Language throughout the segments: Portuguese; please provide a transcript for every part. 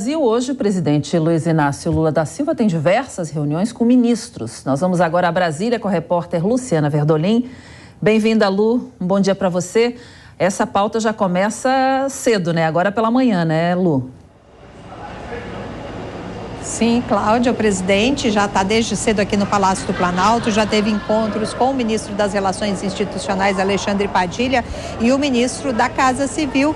Hoje, o presidente Luiz Inácio Lula da Silva tem diversas reuniões com ministros. Nós vamos agora a Brasília com a repórter Luciana Verdolim. Bem-vinda, Lu. Um bom dia para você. Essa pauta já começa cedo, né? Agora pela manhã, né, Lu? Sim, Cláudia, o presidente já está desde cedo aqui no Palácio do Planalto, já teve encontros com o ministro das Relações Institucionais, Alexandre Padilha, e o ministro da Casa Civil,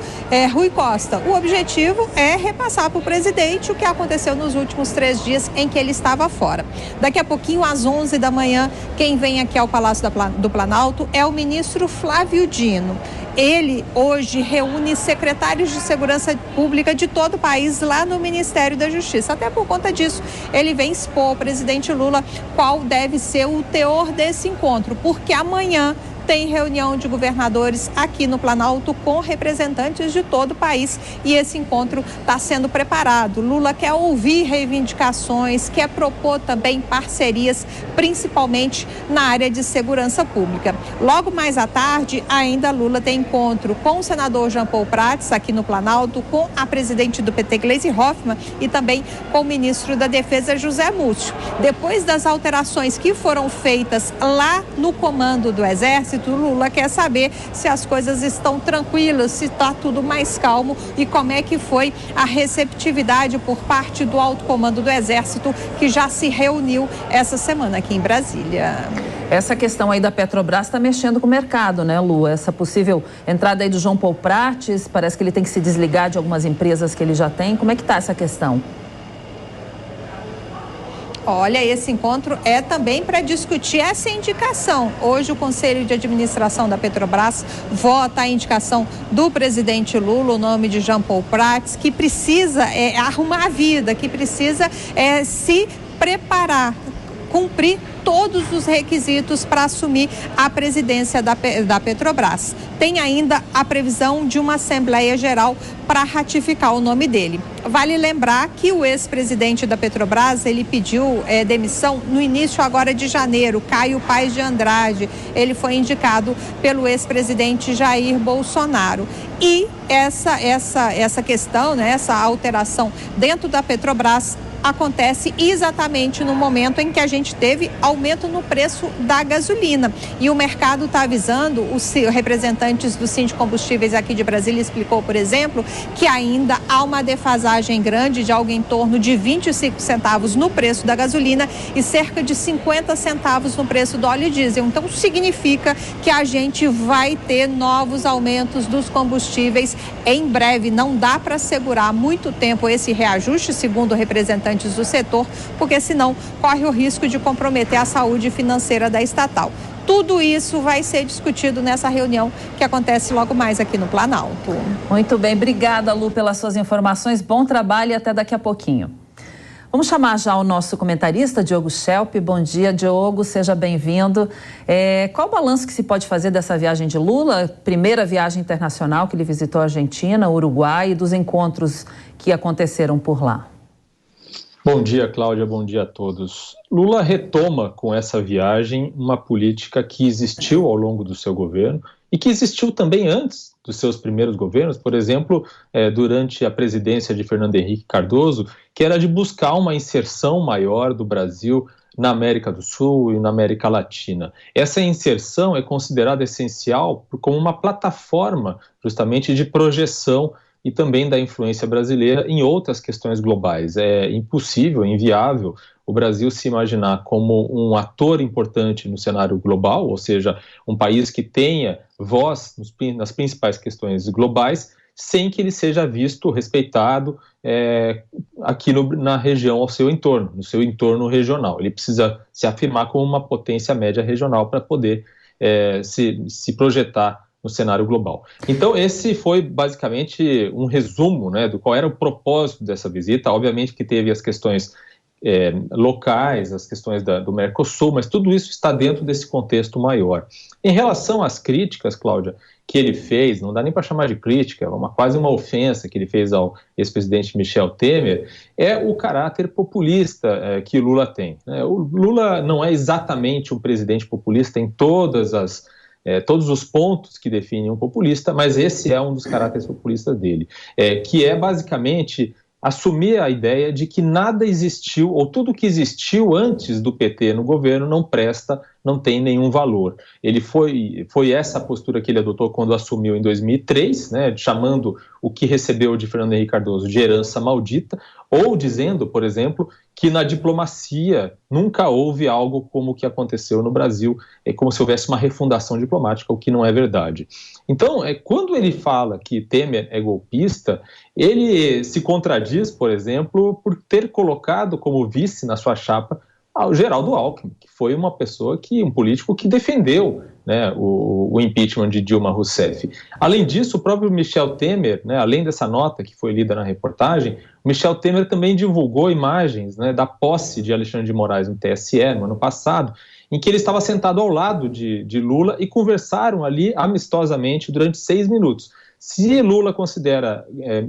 Rui Costa. O objetivo é repassar para o presidente o que aconteceu nos últimos 3 dias em que ele estava fora. Daqui a pouquinho, às 11 da manhã, quem vem aqui ao Palácio do Planalto é o ministro Flávio Dino. Ele hoje reúne secretários de segurança pública de todo o país lá no Ministério da Justiça. Até por conta disso, ele vem expor ao presidente Lula qual deve ser o teor desse encontro, porque amanhã tem reunião de governadores aqui no Planalto com representantes de todo o país e esse encontro está sendo preparado. Lula quer ouvir reivindicações, quer propor também parcerias, principalmente na área de segurança pública. Logo mais à tarde, ainda Lula tem encontro com o senador Jean Paul Prats aqui no Planalto, com a presidente do PT, Gleisi Hoffmann, e também com o ministro da Defesa, José Múcio. Depois das alterações que foram feitas lá no comando do Exército, Lula quer saber se as coisas estão tranquilas, se está tudo mais calmo e como é que foi a receptividade por parte do alto comando do Exército, que já se reuniu essa semana aqui em Brasília. Essa questão aí da Petrobras está mexendo com o mercado, né, Lu? Essa possível entrada aí do João Paul Prats, parece que ele tem que se desligar de algumas empresas que ele já tem. Como é que está essa questão? Olha, esse encontro é também para discutir essa indicação. Hoje o Conselho de Administração da Petrobras vota a indicação do presidente Lula, o nome de Jean Paul Prats, que precisa arrumar a vida, que precisa se preparar, cumprir todos os requisitos para assumir a presidência da Petrobras. Tem ainda a previsão de uma Assembleia Geral para ratificar o nome dele. Vale lembrar que o ex-presidente da Petrobras, ele pediu demissão no início agora de janeiro, Caio Paes de Andrade. Ele foi indicado pelo ex-presidente Jair Bolsonaro. E essa questão, né, essa alteração dentro da Petrobras acontece exatamente no momento em que a gente teve aumento no preço da gasolina. E o mercado está avisando, os representantes do Sindicombustíveis aqui de Brasília explicou, por exemplo, que ainda há uma defasagem grande de algo em torno de 25 centavos no preço da gasolina e cerca de 50 centavos no preço do óleo diesel. Então, significa que a gente vai ter novos aumentos dos combustíveis em breve. Não dá para segurar muito tempo esse reajuste, segundo representantes do setor, porque senão corre o risco de comprometer a saúde financeira da estatal. Tudo isso vai ser discutido nessa reunião que acontece logo mais aqui no Planalto. Muito bem, obrigada, Lu, pelas suas informações. Bom trabalho e até daqui a pouquinho. Vamos chamar já o nosso comentarista, Diogo Schelp. Bom dia, Diogo, seja bem-vindo. Qual o balanço que se pode fazer dessa viagem de Lula? Primeira viagem internacional que ele visitou a Argentina, Uruguai, e dos encontros que aconteceram por lá. Bom dia, Cláudia, bom dia a todos. Lula retoma com essa viagem uma política que existiu ao longo do seu governo e que existiu também antes dos seus primeiros governos, por exemplo, durante a presidência de Fernando Henrique Cardoso, que era de buscar uma inserção maior do Brasil na América do Sul e na América Latina. Essa inserção é considerada essencial como uma plataforma justamente de projeção e também da influência brasileira em outras questões globais. É impossível, inviável o Brasil se imaginar como um ator importante no cenário global, ou seja, um país que tenha voz nas principais questões globais, sem que ele seja visto, respeitado aqui na região ao seu entorno, no seu entorno regional. Ele precisa se afirmar como uma potência média regional para poder se projetar no cenário global. Então, esse foi basicamente um resumo, né, do qual era o propósito dessa visita. Obviamente que teve as questões locais, as questões do Mercosul, mas tudo isso está dentro desse contexto maior. Em relação às críticas, Cláudia, que ele fez, não dá nem para chamar de crítica, quase uma ofensa que ele fez ao ex-presidente Michel Temer, é o caráter populista que Lula tem. O Lula não é exatamente um presidente populista em todos os pontos que definem um populista, mas esse é um dos caráteres populistas dele, que é basicamente assumir a ideia de que nada existiu, ou tudo que existiu antes do PT no governo não presta, não tem nenhum valor. Ele foi essa a postura que ele adotou quando assumiu em 2003, né, chamando o que recebeu de Fernando Henrique Cardoso de herança maldita, ou dizendo, por exemplo, que na diplomacia nunca houve algo como o que aconteceu no Brasil, é como se houvesse uma refundação diplomática, o que não é verdade. Então, quando ele fala que Temer é golpista, ele se contradiz, por exemplo, por ter colocado como vice na sua chapa ao Geraldo Alckmin, que foi um político que defendeu, né, o impeachment de Dilma Rousseff. Além disso, o próprio Michel Temer, né, além dessa nota que foi lida na reportagem, o Michel Temer também divulgou imagens, né, da posse de Alexandre de Moraes no TSE no ano passado, em que ele estava sentado ao lado de Lula e conversaram ali amistosamente durante 6 minutos. Se Lula considera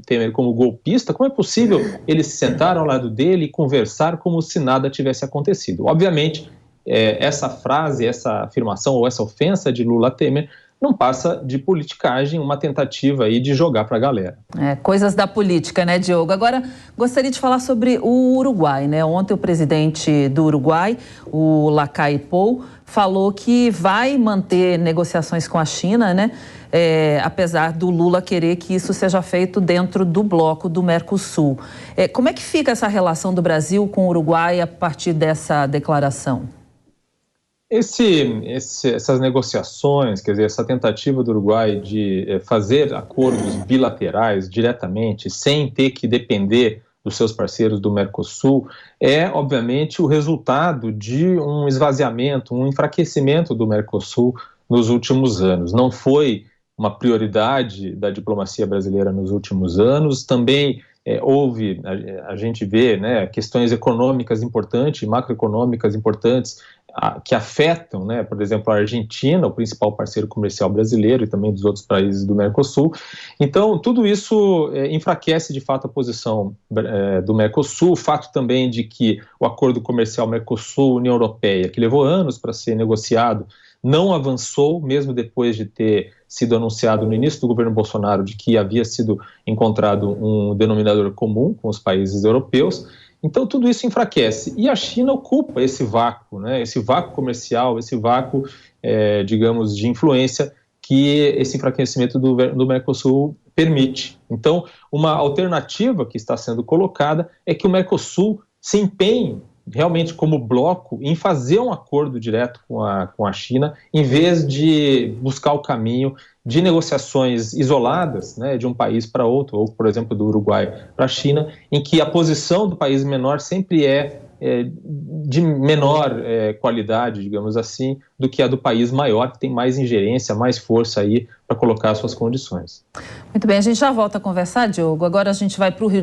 Temer como golpista, como é possível eles se sentar ao lado dele e conversar como se nada tivesse acontecido? Obviamente, essa frase, essa afirmação ou essa ofensa de Lula a Temer não passa de politicagem, uma tentativa aí de jogar para a galera. Coisas da política, né, Diogo? Agora, gostaria de falar sobre o Uruguai, né? Ontem o presidente do Uruguai, o Lacalle Pou, falou que vai manter negociações com a China, né? Apesar do Lula querer que isso seja feito dentro do bloco do Mercosul. Como é que fica essa relação do Brasil com o Uruguai a partir dessa declaração? Essas negociações, quer dizer, essa tentativa do Uruguai de fazer acordos bilaterais diretamente, sem ter que depender dos seus parceiros do Mercosul, é, obviamente, o resultado de um esvaziamento, um enfraquecimento do Mercosul nos últimos anos. Não foi uma prioridade da diplomacia brasileira nos últimos anos, também houve, a gente vê, né, questões econômicas importantes, macroeconômicas importantes, que afetam, né, por exemplo, a Argentina, o principal parceiro comercial brasileiro, e também dos outros países do Mercosul. Então, tudo isso enfraquece, de fato, a posição do Mercosul, o fato também de que o acordo comercial Mercosul-União Europeia, que levou anos para ser negociado, não avançou, mesmo depois de ter sido anunciado no início do governo Bolsonaro de que havia sido encontrado um denominador comum com os países europeus. Então, tudo isso enfraquece. E a China ocupa esse vácuo, né? Esse vácuo comercial, esse vácuo, digamos, de influência que esse enfraquecimento do Mercosul permite. Então, uma alternativa que está sendo colocada é que o Mercosul se empenhe realmente como bloco em fazer um acordo direto com a China, em vez de buscar o caminho de negociações isoladas, né, de um país para outro, ou, por exemplo, do Uruguai para a China, em que a posição do país menor sempre é de menor qualidade, digamos assim, do que a do país maior, que tem mais ingerência, mais força aí para colocar suas condições. Muito bem, a gente já volta a conversar, Diogo. Agora a gente vai para o Rio de